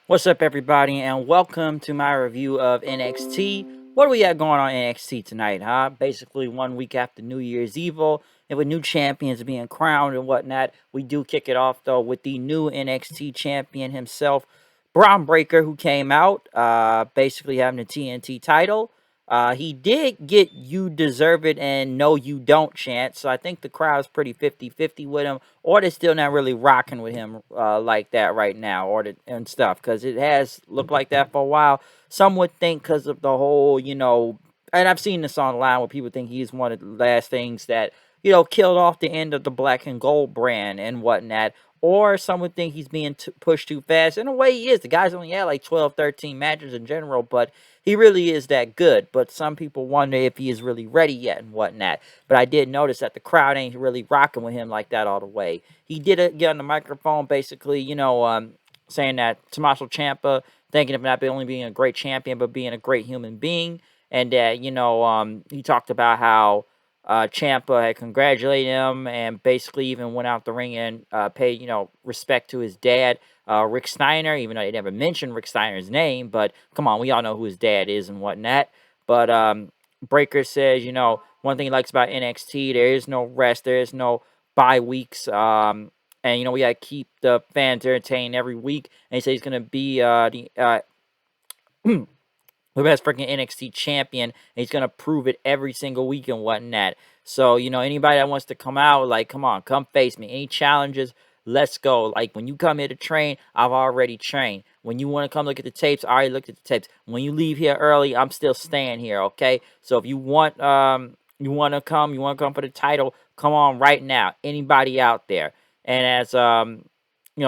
What's up, everybody, and welcome to my review of NXT. What do we got going on NXT tonight, huh? Basically, 1 week after New Year's Evil, and with new champions being crowned and whatnot, we do kick it off, though, with the new NXT champion himself, Braun Breaker, who came out, basically having the TNT title. He did get "You Deserve It" and "No, You Don't" chant, so I think the crowd's pretty 50-50 with him, or they're still not really rocking with him like that right now, and stuff, because it has looked like that for a while. Some would think because of the whole, and I've seen this online where people think he's one of the last things that, killed off the end of the black and gold brand and whatnot. Or some would think he's being pushed too fast. In a way, he is. The guy's only had like 12, 13 matches in general, but he really is that good. But some people wonder if he is really ready yet and whatnot. But I did notice that the crowd ain't really rocking with him like that all the way. He did get on the microphone, basically, saying that Tommaso Ciampa, thinking of not only being a great champion, but being a great human being. And that, he talked about how Ciampa had congratulated him and basically even went out the ring and paid, respect to his dad, Rick Steiner, even though they never mentioned Rick Steiner's name. But come on, we all know who his dad is and whatnot. But Breaker says, one thing he likes about NXT, there is no rest, there is no bye weeks. And, we got to keep the fans entertained every week. And he said he's going to be the best freaking NXT champion, and he's gonna prove it every single week and whatnot. So, anybody that wants to come out, like, come on, come face me. Any challenges, let's go. Like, when you come here to train, I've already trained. When you want to come look at the tapes, I already looked at the tapes. When you leave here early, I'm still staying here, okay? So if you want to come for the title, come on right now. Anybody out there. And as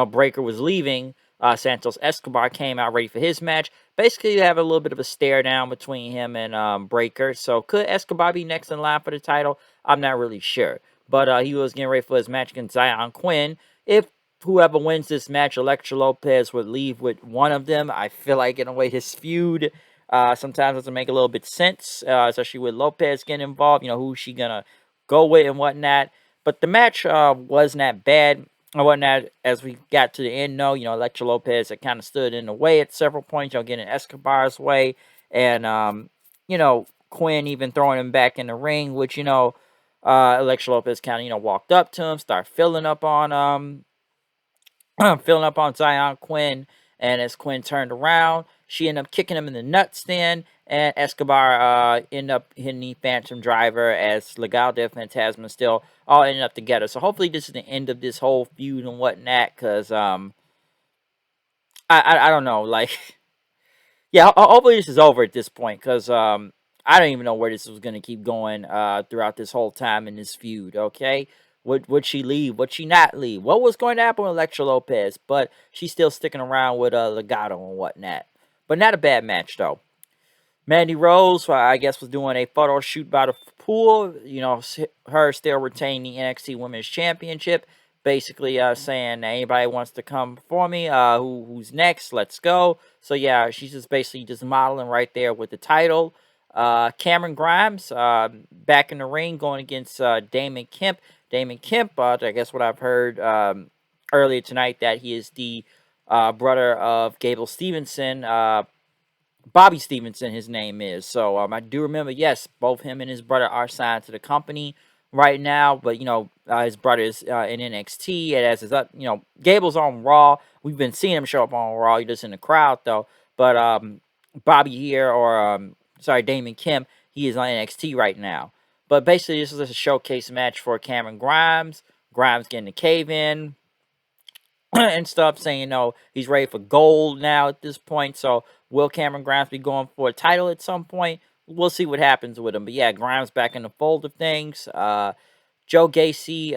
Breaker was leaving, Santos Escobar came out ready for his match. Basically, you have a little bit of a stare down between him and Breaker. So could Escobar be next in line for the title? I'm not really sure. But he was getting ready for his match against Zion Quinn. If whoever wins this match, Elektra Lopez would leave with one of them. I feel like, in a way, his feud sometimes doesn't make a little bit sense, especially with Lopez getting involved. Who's she going to go with and whatnot. But the match wasn't that bad. I wasn't that, as we got to the end, no, Elektra Lopez had kind of stood in the way at several points, getting Escobar's way. And, Quinn even throwing him back in the ring, which, Elektra Lopez kind of, walked up to him, started filling up on Zion Quinn. And as Quinn turned around, she ended up kicking him in the nuts then. And Escobar ended up hitting the Phantom Driver as Legado del Fantasma still all ended up together. So hopefully this is the end of this whole feud and whatnot. Because I don't know. Like, yeah, hopefully this is over at this point. Because I don't even know where this was going to keep going throughout this whole time in this feud, okay? Would she leave? Would she not leave? What was going to happen with Elektra Lopez? But she's still sticking around with Legado and whatnot. But not a bad match, though. Mandy Rose, I guess, was doing a photo shoot by the pool. Her still retaining the NXT Women's Championship. Basically saying anybody wants to come for me, who's next, let's go. So, yeah, she's just basically just modeling right there with the title. Cameron Grimes back in the ring going against Damon Kemp. Damon Kemp, I guess what I've heard earlier tonight, that he is the brother of Gable Stevenson, Bobby Stevenson, his name is. So I do remember, yes, both him and his brother are signed to the company right now. But, his brother is in NXT. And as his, Gable's on Raw. We've been seeing him show up on Raw. He's just in the crowd, though. But Bobby here, or, Damon Kemp, he is on NXT right now. But basically, this is a showcase match for Cameron Grimes. Grimes getting the cave in and stuff, saying, he's ready for gold now at this point. So, will Cameron Grimes be going for a title at some point? We'll see what happens with him. But yeah, Grimes back in the fold of things. Joe Gacy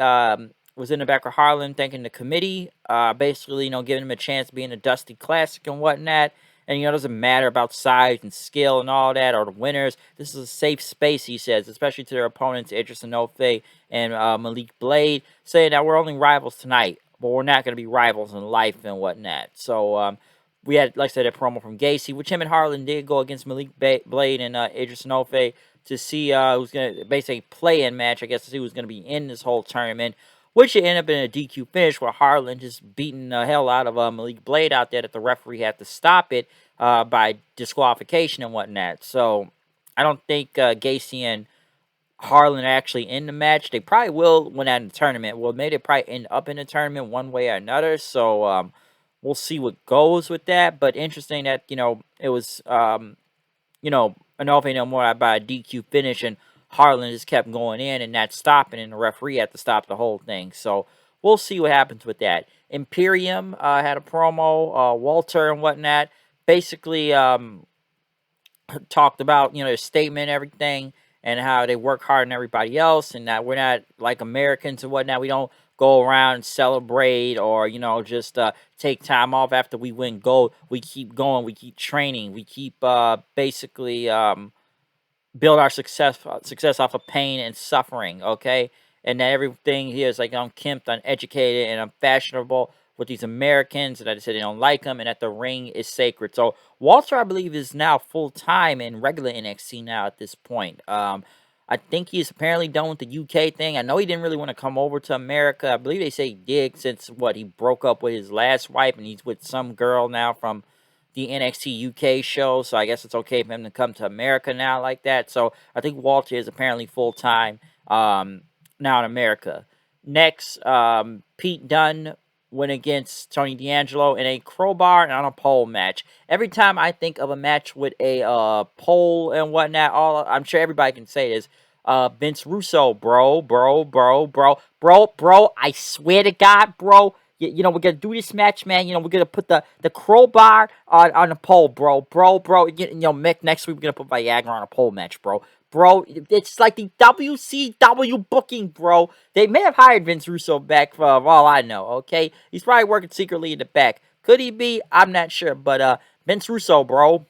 was in the back of Harlan thanking the committee, basically, giving him a chance to be in the Dusty Classic and whatnot. And, it doesn't matter about size and skill and all that, or the winners. This is a safe space, he says, especially to their opponents, Idris Enofe and Malik Blade, saying that we're only rivals tonight, but we're not going to be rivals in life and whatnot. So, we had, like I said, a promo from Gacy, which him and Harlan did go against Malik Blade and Idris Enofe to see who's going to basically play in match, I guess, to see who's going to be in this whole tournament. which ended up in a DQ finish where Harlan just beating the hell out of Malik Blade out there that the referee had to stop it by disqualification and whatnot. So I don't think Gacy and Harlan are actually in the match. They probably will when at the tournament. Well, maybe they probably end up in the tournament one way or another. So we'll see what goes with that. But interesting that it was Onofre no more by a DQ finish, and Harlan just kept going in and not stopping, and the referee had to stop the whole thing. So we'll see what happens with that. Imperium had a promo, Walter and whatnot. Basically, talked about their statement and everything, and how they work hard on everybody else, and that we're not like Americans and whatnot. We don't go around and celebrate, or just take time off after we win gold. We keep going, we keep training, we keep basically build our success off of pain and suffering, okay? And that everything here is like unkempt, uneducated, and unfashionable with these Americans, and that they said they don't like them, and that the ring is sacred. So Walter, I believe, is now full time in regular NXT now at this point. I think he's apparently done with the UK thing. I know he didn't really want to come over to America. I believe they say he did since he broke up with his last wife, and he's with some girl now from the NXT UK show, so I guess it's okay for him to come to America now like that. So I think Walter is apparently full time now in America. Next, Pete Dunne went against Tony D'Angelo in a crowbar and on a pole match. Every time I think of a match with a pole and whatnot, I'm sure everybody can say this. Vince Russo, bro. I swear to God, bro. We're gonna do this match, man. We're gonna put the crowbar on the pole, bro. Next week we're gonna put Viagra on a pole match, bro. Bro, it's like the WCW booking, bro. They may have hired Vince Russo back for all I know, okay? He's probably working secretly in the back. Could he be? I'm not sure. But Vince Russo, bro.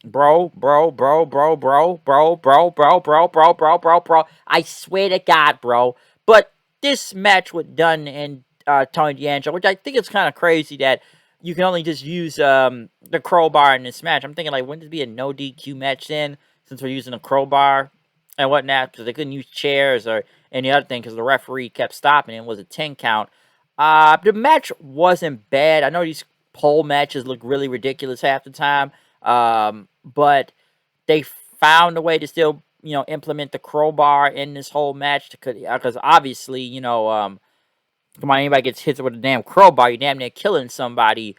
Bro. I swear to God, bro. But this match with Dunn and Tony D'Angelo, which I think is kind of crazy that you can only just use the crowbar in this match. I'm thinking, like, wouldn't this be a no DQ match then, since we're using a crowbar and whatnot, because they couldn't use chairs or any other thing because the referee kept stopping and it was a 10 count. The match wasn't bad. I know these pole matches look really ridiculous half the time, but they found a way to still, implement the crowbar in this whole match because obviously, come on, anybody gets hit with a damn crowbar, you're damn near killing somebody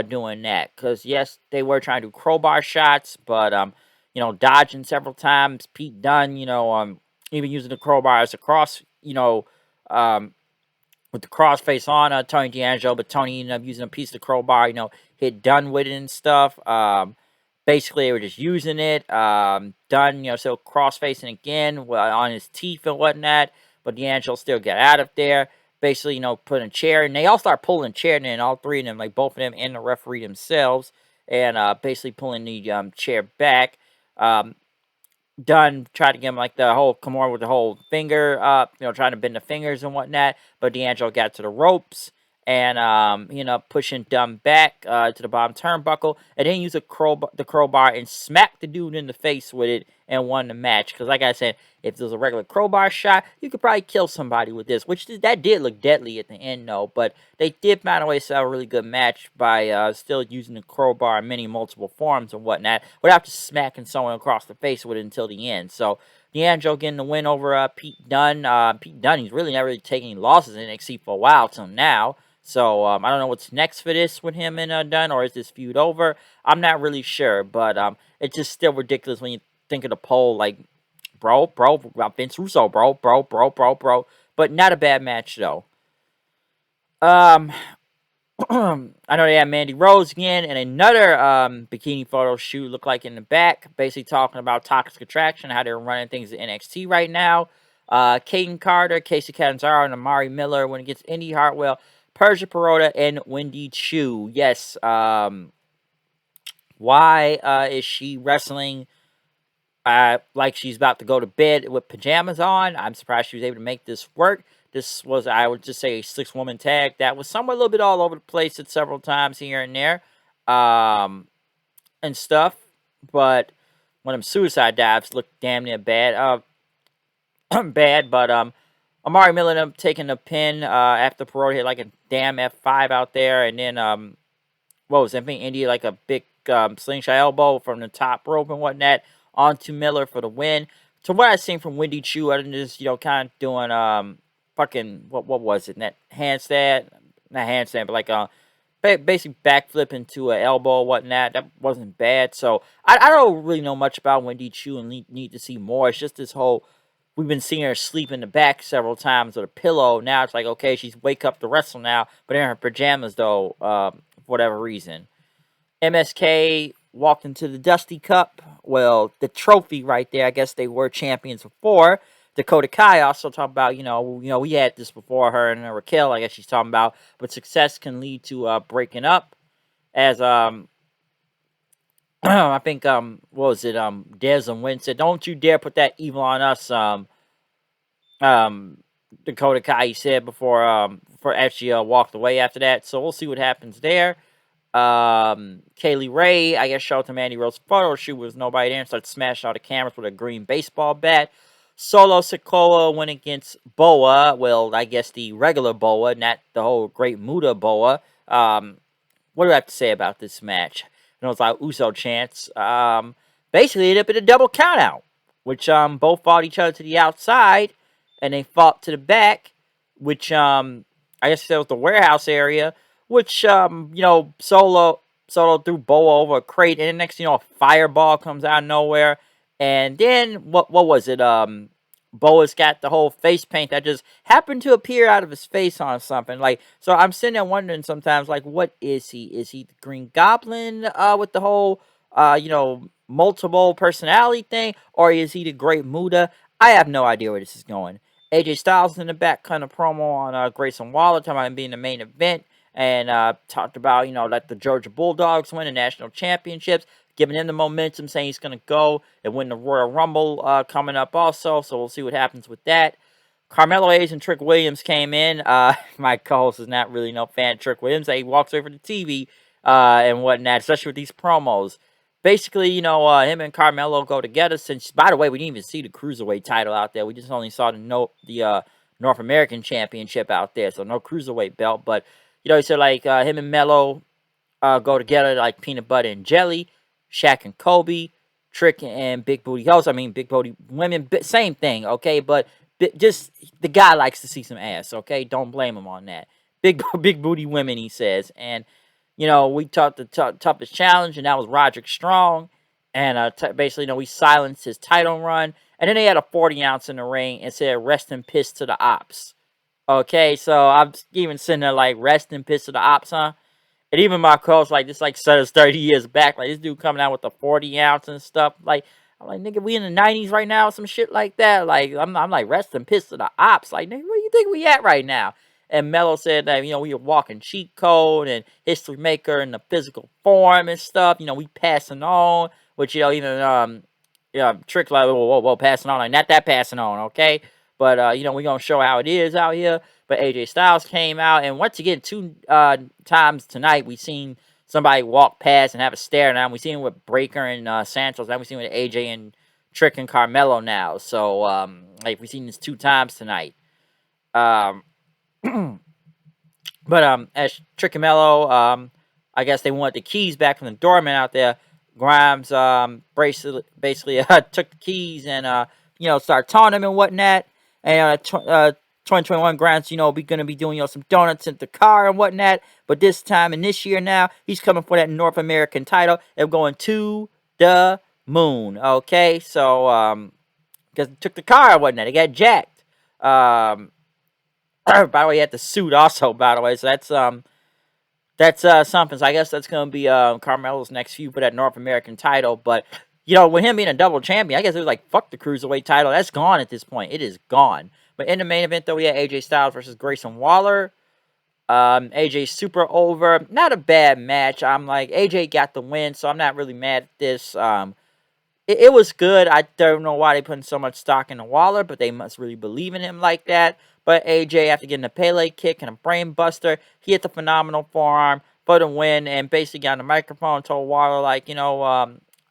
doing that. Because, yes, they were trying to do crowbar shots, but, dodging several times. Pete Dunne, even using the crowbar as a cross, um, with the crossface on Tony D'Angelo, but Tony ended up using a piece of the crowbar, hit Dunn with it and stuff. Basically, they were just using it. Dunn, still cross-facing again on his teeth and whatnot, but D'Angelo still got out of there. Basically, putting a chair, and they all start pulling a chair, and then all three of them, like both of them and the referee themselves, and basically pulling the chair back. Dunn tried to give him like the whole Kimura with the whole finger up, trying to bend the fingers and whatnot, but D'Angelo got to the ropes and pushing Dunn back to the bottom turnbuckle, and then use the crowbar and smack the dude in the face with it and won the match. Because like I said, if there was a regular crowbar shot, you could probably kill somebody with this, which that did look deadly at the end though, but they did find a way to sell a really good match by still using the crowbar in many multiple forms and whatnot, without just smacking someone across the face with it until the end. So D'Angelo getting the win over Pete Dunne. Pete Dunne, he's really not really taking any losses in NXT for a while till now. So I don't know what's next for this with him and Dunn, or is this feud over? I'm not really sure, but it's just still ridiculous when you think of the poll, like, bro, Vince Russo, bro. But not a bad match though. Um, I know they had Mandy Rose again, and another bikini photo shoot looked like in the back, basically talking about Toxic Attraction, how they're running things at NXT right now. Kaden Carter, Casey Catanzaro, and Amari Miller went against Indy Hartwell, Persia Perota, and Wendy Chu. Yes, why is she wrestling like she's about to go to bed with pajamas on? I'm surprised she was able to make this work. This was, I would just say, a 6-woman tag that was somewhere a little bit all over the place at several times here and there, and stuff. But one of them suicide dives looked damn near bad. Bad, but Amari Miller them taking the pin after Perotti hit like a damn F5 out there, and then what was it? I think India like a big slingshot elbow from the top rope and whatnot onto Miller for the win. So what I seen from Wendy Chu, other than just kind of doing fucking what was it? That handstand, not handstand, but like basically backflip into an elbow or whatnot. That wasn't bad. So I don't really know much about Wendy Chu and need to see more. It's just this whole we've been seeing her sleep in the back several times with a pillow. Now it's like okay, she's wake up to wrestle now, but in her pajamas though, for whatever reason. MSK walked into the Dusty Cup. Well, the trophy right there. I guess they were champions before. Dakota Kai also talked about, we had this before her and Raquel. I guess she's talking about, but success can lead to breaking up. As I think what was it? Dez and Wynn said, "Don't you dare put that evil on us." Um, Dakota Kai said before actually walked away after that. So we'll see what happens there. Kaylee Ray, I guess, showed to Mandy Rose photo shoot was nobody there and started smashing all the cameras with a green baseball bat. Solo Sikoa went against Boa. Well, I guess the regular Boa, not the whole Great Muda Boa. What do I have to say about this match? It was like Uso chants. Basically, it ended up in a double countout, which both fought each other to the outside, and they fought to the back, which I guess that was the warehouse area, which Solo threw Boa over a crate, and the next a fireball comes out of nowhere, and then what was it? Boa's got the whole face paint that just happened to appear out of his face on something. Like, so I'm sitting there wondering sometimes, like, what is he? Is he the Green Goblin with the whole, multiple personality thing? Or is he the Great Muda? I have no idea where this is going. AJ Styles in the back kind of promo on Grayson Waller, talking about him being the main event, and talked about, let the Georgia Bulldogs win the national championships, giving him the momentum, saying he's going to go and win the Royal Rumble coming up also. So we'll see what happens with that. Carmelo Hayes and Trick Williams came in. My co-host is not really no fan of Trick Williams. He walks over the TV and whatnot, especially with these promos. Basically, him and Carmelo go together. Since, by the way, we didn't even see the Cruiserweight title out there. We just only saw the North American Championship out there. So no Cruiserweight belt. But, he said, like, him and Melo go together like peanut butter and jelly. Shaq and Kobe, Trick and Big Booty Hoes. I mean, Big Booty Women, same thing, okay? But just the guy likes to see some ass, okay? Don't blame him on that. Big Booty Women, he says. And, we talked the toughest challenge, and that was Roderick Strong. And basically, we silenced his title run. And then they had a 40 ounce in the ring and said, rest in piss to the ops. Okay, so I'm even sitting there like, rest in piss to the ops, huh? And even my coach, like, this, like, set us 30 years back. Like, this dude coming out with the 40 ounce and stuff. Like, I'm like, nigga, we in the 90s right now, some shit like that. Like, I'm like, rest in piss to the ops. Like, nigga, where you think we at right now? And Mello said that, we were walking cheat code and history maker in the physical form and stuff. We passing on, which, even, Trick, like, whoa, passing on. Like, not that passing on, okay? But, we going to show how it is out here. But AJ Styles came out, and once again, two times tonight, we've seen somebody walk past and have a stare down. We've seen it with Breaker and Santos. Now we've seen it with AJ and Trick and Carmelo now. So, we've seen this two times tonight. Um, but as Trick and Mello, I guess they want the keys back from the doorman out there. Grimes basically took the keys and started taunting him and whatnot. And 2021 Grimes, we're going to be doing some donuts in the car and whatnot. But this time in this year now, he's coming for that North American title and going to the moon. Okay, so because took the car and whatnot, it got jacked. By the way, he had the suit also. By the way, so that's something. So I guess that's going to be Carmelo's next feud for that North American title. But with him being a double champion, I guess it was like, fuck the Cruiserweight title. That's gone at this point. It is gone. But in the main event, though, we had AJ Styles versus Grayson Waller. AJ super over. Not a bad match. I'm like, AJ got the win, so I'm not really mad at this. It was good. I don't know why they putting so much stock in Waller, but they must really believe in him like that. But AJ, after getting a Pele kick and a brain buster, he hit the phenomenal forearm for the win and basically got on the microphone and told Waller, like,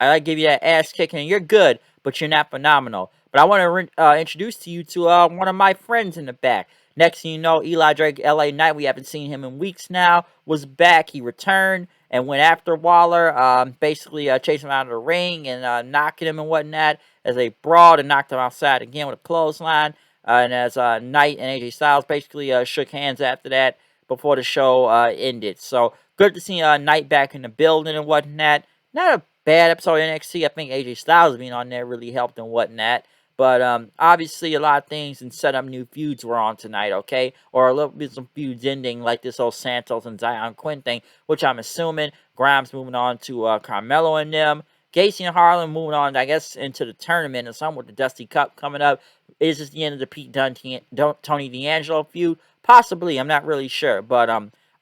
I give you that ass kicking and you're good, but you're not phenomenal. But I want to introduce to you to one of my friends in the back. Next thing you know, Eli Drake, LA Knight, we haven't seen him in weeks now, was back. He returned and went after Waller, basically chasing him out of the ring and knocking him and whatnot as they brawled and knocked him outside again with a clothesline. And as Knight and AJ Styles basically shook hands after that before the show ended. So good to see Knight back in the building and whatnot. Not a bad episode of NXT. I think AJ Styles being on there really helped and whatnot. But obviously, a lot of things and set up new feuds were on tonight, okay? Or a little bit some feuds ending, like this whole Santos and Zion Quinn thing, which I'm assuming Grimes moving on to Carmelo and them. Gacy and Harlan moving on, I guess, into the tournament and some with the Dusty Cup coming up. Is this the end of the Tony D'Angelo feud? Possibly. I'm not really sure. But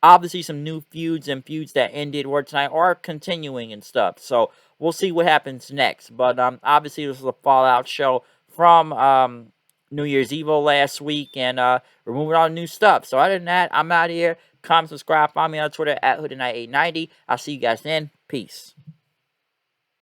obviously, some new feuds and feuds that ended or tonight are continuing and stuff. So we'll see what happens next. But obviously, this was a Fallout show from New Year's Eve last week, and we're moving on to new stuff. So other than that, I'm out of here. Comment, subscribe, follow me on Twitter at HoodieNight890. I'll see you guys then. Peace.